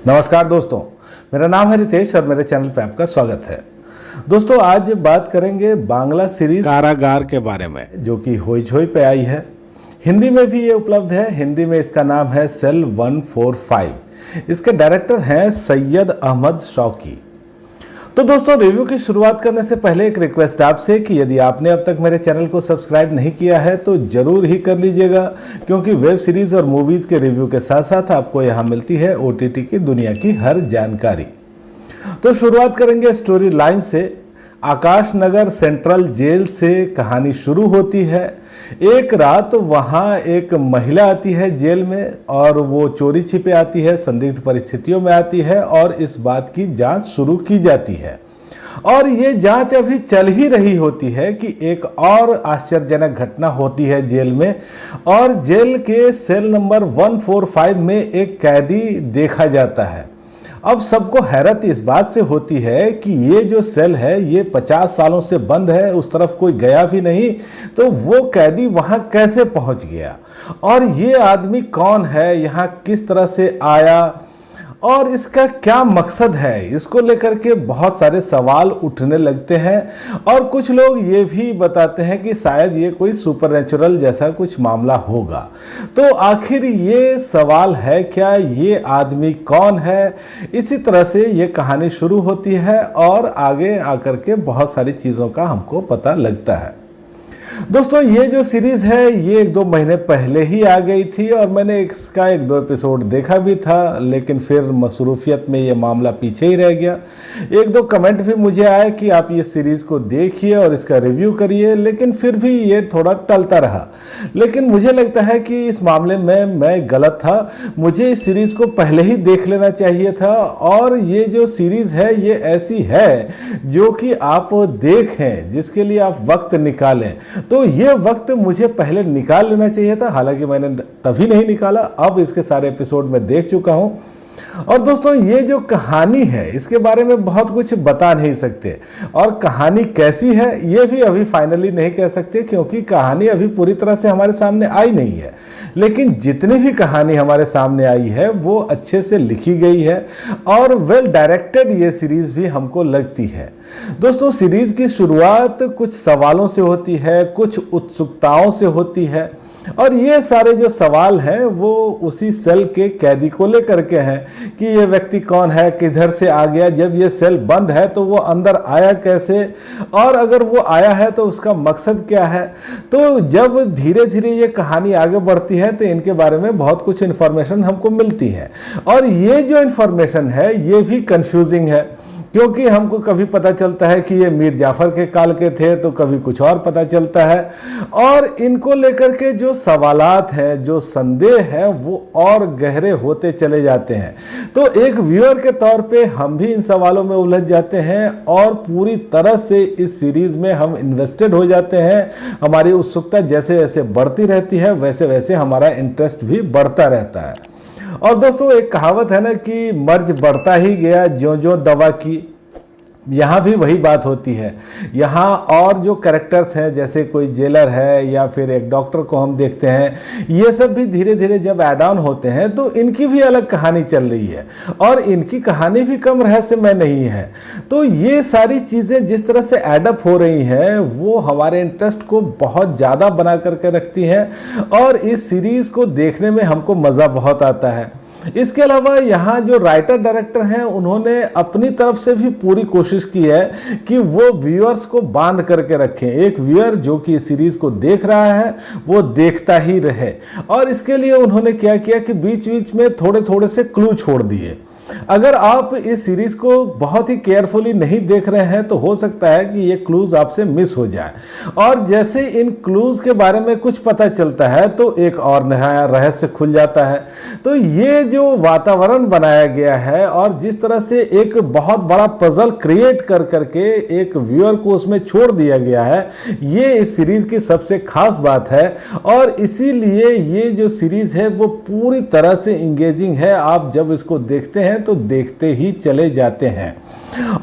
नमस्कार दोस्तों, मेरा नाम है रितेश और मेरे चैनल पे आपका स्वागत है। दोस्तों, आज बात करेंगे बांग्ला सीरीज कारागार के बारे में, जो कि होइचहोई पे आई है। हिंदी में भी ये उपलब्ध है। हिंदी में इसका नाम है सेल 145। इसके डायरेक्टर हैं सैयद अहमद शौकी। तो दोस्तों, रिव्यू की शुरुआत करने से पहले एक रिक्वेस्ट आपसे कि यदि आपने अब तक मेरे चैनल को सब्सक्राइब नहीं किया है तो जरूर ही कर लीजिएगा, क्योंकि वेब सीरीज और मूवीज के रिव्यू के साथ साथ आपको यहाँ मिलती है ओटीटी की दुनिया की हर जानकारी। तो शुरुआत करेंगे स्टोरी लाइन से। आकाश नगर सेंट्रल जेल से कहानी शुरू होती है। एक रात वहाँ एक महिला आती है जेल में और वो चोरी छिपे आती है, संदिग्ध परिस्थितियों में आती है और इस बात की जांच शुरू की जाती है। और ये जांच अभी चल ही रही होती है कि एक और आश्चर्यजनक घटना होती है जेल में, और जेल के सेल नंबर 145 में एक कैदी देखा जाता है। अब सबको हैरत इस बात से होती है कि ये जो सेल है ये 50 सालों से बंद है, उस तरफ कोई गया भी नहीं, तो वो कैदी वहां कैसे पहुंच गया और ये आदमी कौन है, यहाँ किस तरह से आया और इसका क्या मकसद है। इसको लेकर के बहुत सारे सवाल उठने लगते हैं और कुछ लोग ये भी बताते हैं कि शायद ये कोई सुपरनेचुरल जैसा कुछ मामला होगा। तो आखिर ये सवाल है, क्या ये आदमी कौन है। इसी तरह से ये कहानी शुरू होती है और आगे आकर के बहुत सारी चीज़ों का हमको पता लगता है। दोस्तों, ये जो सीरीज़ है ये 1-2 महीने पहले ही आ गई थी और मैंने इसका 1-2 एपिसोड देखा भी था, लेकिन फिर मसरूफियत में ये मामला पीछे ही रह गया। 1-2 कमेंट भी मुझे आए कि आप ये सीरीज़ को देखिए और इसका रिव्यू करिए, लेकिन फिर भी ये थोड़ा टलता रहा। लेकिन मुझे लगता है कि इस मामले में मैं गलत था। मुझे इस सीरीज़ को पहले ही देख लेना चाहिए था और ये जो सीरीज़ है ये ऐसी है जो कि आप देखें, जिसके लिए आप वक्त निकालें। तो ये वक्त मुझे पहले निकाल लेना चाहिए था, हालांकि मैंने तभी नहीं निकाला। अब इसके सारे एपिसोड में देख चुका हूं। और दोस्तों, ये जो कहानी है इसके बारे में बहुत कुछ बता नहीं सकते, और कहानी कैसी है ये भी अभी फाइनली नहीं कह सकते, क्योंकि कहानी अभी पूरी तरह से हमारे सामने आई नहीं है। लेकिन जितनी भी कहानी हमारे सामने आई है वो अच्छे से लिखी गई है और वेल डायरेक्टेड ये सीरीज़ भी हमको लगती है। दोस्तों, सीरीज़ की शुरुआत कुछ सवालों से होती है, कुछ उत्सुकताओं से होती है, और ये सारे जो सवाल हैं वो उसी सेल के कैदी को लेकर के हैं कि ये व्यक्ति कौन है, किधर से आ गया, जब ये सेल बंद है तो वो अंदर आया कैसे, और अगर वो आया है तो उसका मकसद क्या है। तो जब धीरे धीरे ये कहानी आगे बढ़ती है तो इनके बारे में बहुत कुछ इन्फॉर्मेशन हमको मिलती है, और ये जो इन्फॉर्मेशन है ये भी कंफ्यूजिंग है, क्योंकि हमको कभी पता चलता है कि ये मीर जाफर के काल के थे, तो कभी कुछ और पता चलता है, और इनको लेकर के जो सवालात हैं, जो संदेह हैं, वो और गहरे होते चले जाते हैं। तो एक व्यूअर के तौर पे हम भी इन सवालों में उलझ जाते हैं और पूरी तरह से इस सीरीज़ में हम इन्वेस्टेड हो जाते हैं। हमारी उत्सुकता जैसे जैसे बढ़ती रहती है वैसे वैसे हमारा इंटरेस्ट भी बढ़ता रहता है। और दोस्तों, एक कहावत है ना कि मर्ज बढ़ता ही गया ज्यों ज्यों दवा की। यहाँ भी वही बात होती है। यहाँ और जो कैरेक्टर्स हैं, जैसे कोई जेलर है या फिर एक डॉक्टर को हम देखते हैं, ये सब भी धीरे धीरे जब ऐड ऑन होते हैं तो इनकी भी अलग कहानी चल रही है और इनकी कहानी भी कम रहस्यमय नहीं है। तो ये सारी चीज़ें जिस तरह से एडअप हो रही हैं वो हमारे इंटरेस्ट को बहुत ज़्यादा बना करके रखती हैं और इस सीरीज़ को देखने में हमको मज़ा बहुत आता है। इसके अलावा यहाँ जो राइटर डायरेक्टर हैं उन्होंने अपनी तरफ से भी पूरी कोशिश की है कि वो व्यूअर्स को बांध करके रखें। एक व्यूअर जो कि इस सीरीज़ को देख रहा है वो देखता ही रहे, और इसके लिए उन्होंने क्या किया कि बीच बीच में थोड़े थोड़े से क्लू छोड़ दिए। अगर आप इस सीरीज़ को बहुत ही केयरफुली नहीं देख रहे हैं तो हो सकता है कि ये क्लूज़ आपसे मिस हो जाए, और जैसे इन क्लूज़ के बारे में कुछ पता चलता है तो एक और नया रहस्य खुल जाता है। तो ये जो वातावरण बनाया गया है और जिस तरह से एक बहुत बड़ा पजल क्रिएट कर करके एक व्यूअर को उसमें छोड़ दिया गया है, ये इस सीरीज़ की सबसे खास बात है, और इसीलिए ये जो सीरीज़ है वो पूरी तरह से इंगेजिंग है। आप जब इसको देखते हैं तो देखते ही चले जाते हैं।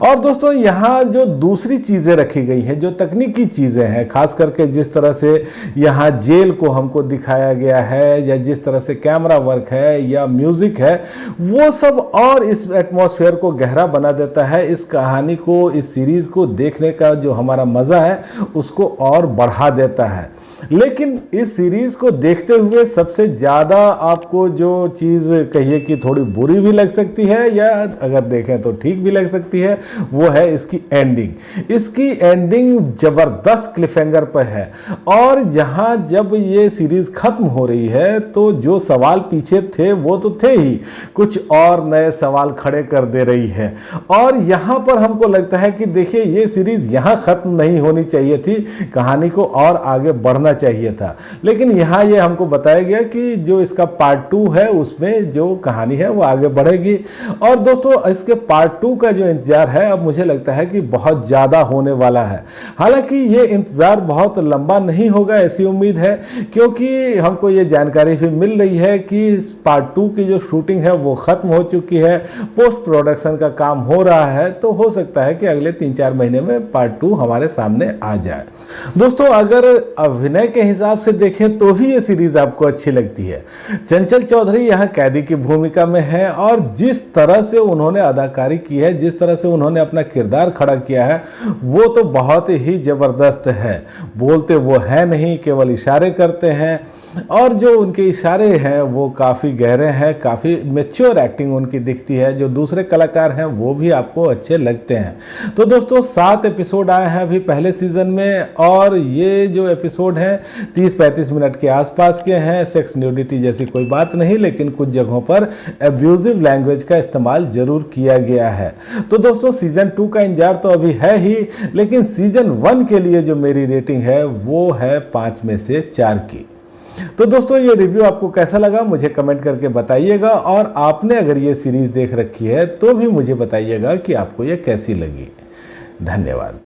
और दोस्तों यहाँ जो दूसरी चीज़ें रखी गई हैं, जो तकनीकी चीज़ें हैं, खास करके जिस तरह से यहाँ जेल को हमको दिखाया गया है, या जिस तरह से कैमरा वर्क है या म्यूज़िक म्यूजिक है, वो सब और इस एटमॉस्फेयर को गहरा बना देता है। इस कहानी को, इस सीरीज को देखने का जो हमारा मजा है उसको और बढ़ा देता है। लेकिन इस सीरीज को देखते हुए सबसे ज्यादा आपको जो चीज कहिए कि थोड़ी बुरी भी लग सकती है या अगर देखें तो ठीक भी लग सकती है, वो है इसकी एंडिंग। इसकी एंडिंग जबरदस्त क्लिफहैंगर पर है और यहाँ जब ये सीरीज खत्म हो रही है तो जो सवाल पीछे थे वो तो थे ही, कुछ और नए सवाल खड़े कर दे रही है। और यहाँ पर हमको लगता है कि देखिए ये सीरीज यहाँ खत्म नहीं होनी चाहिए थी, कहानी को और आगे बढ़ना चाहिए था। लेकिन यहाँ ये हमको बताया गया कि जो इसका पार्ट 2 है उसमें जो कहानी है वो आगे बढ़ेगी। और दोस्तों इसके पार्ट 2 का जो इंतजार है अब मुझे लगता है कि बहुत ज़्यादा होने वाला है। हालांकि ये इंतजार बहुत लंबा नहीं होगा ऐसी उम्मीद है, क्योंकि हमको ये जानकारी भी मिल रही है कि पार्ट 2 की जो शूटिंग है वो खत्म हो चुकी है, पोस्ट प्रोडक्शन का काम हो रहा है। तो हो सकता है कि अगले 3-4 महीने में पार्ट 2 हमारे सामने आ जाए। दोस्तों अगर अभिनय के हिसाब से देखें तो भी ये सीरीज आपको अच्छी लगती है। चंचल चौधरी यहाँ कैदी की भूमिका में है और जिस तरह से उन्होंने अदाकारी की है, जिस तरह से उन्होंने अपना किरदार खड़ा किया है वो तो बहुत ही जबरदस्त है। बोलते वो है नहीं, केवल इशारे करते हैं और जो उनके इशारे हैं वो काफ़ी गहरे हैं, काफ़ी मैच्योर एक्टिंग उनकी दिखती है। जो दूसरे कलाकार हैं वो भी आपको अच्छे लगते हैं। तो दोस्तों 7 एपिसोड आए हैं अभी पहले सीजन में और ये जो एपिसोड हैं 30-35 मिनट के आसपास के हैं। सेक्स न्यूडिटी जैसी कोई बात नहीं, लेकिन कुछ जगहों पर एब्यूजिव लैंग्वेज का इस्तेमाल जरूर किया गया है। तो दोस्तों सीजन 2 का इंतजार तो अभी है ही, लेकिन सीजन 1 के लिए जो मेरी रेटिंग है वो है 5 में से 4 की। तो दोस्तों ये रिव्यू आपको कैसा लगा मुझे कमेंट करके बताइएगा और आपने अगर ये सीरीज देख रखी है तो भी मुझे बताइएगा कि आपको ये कैसी लगी। धन्यवाद।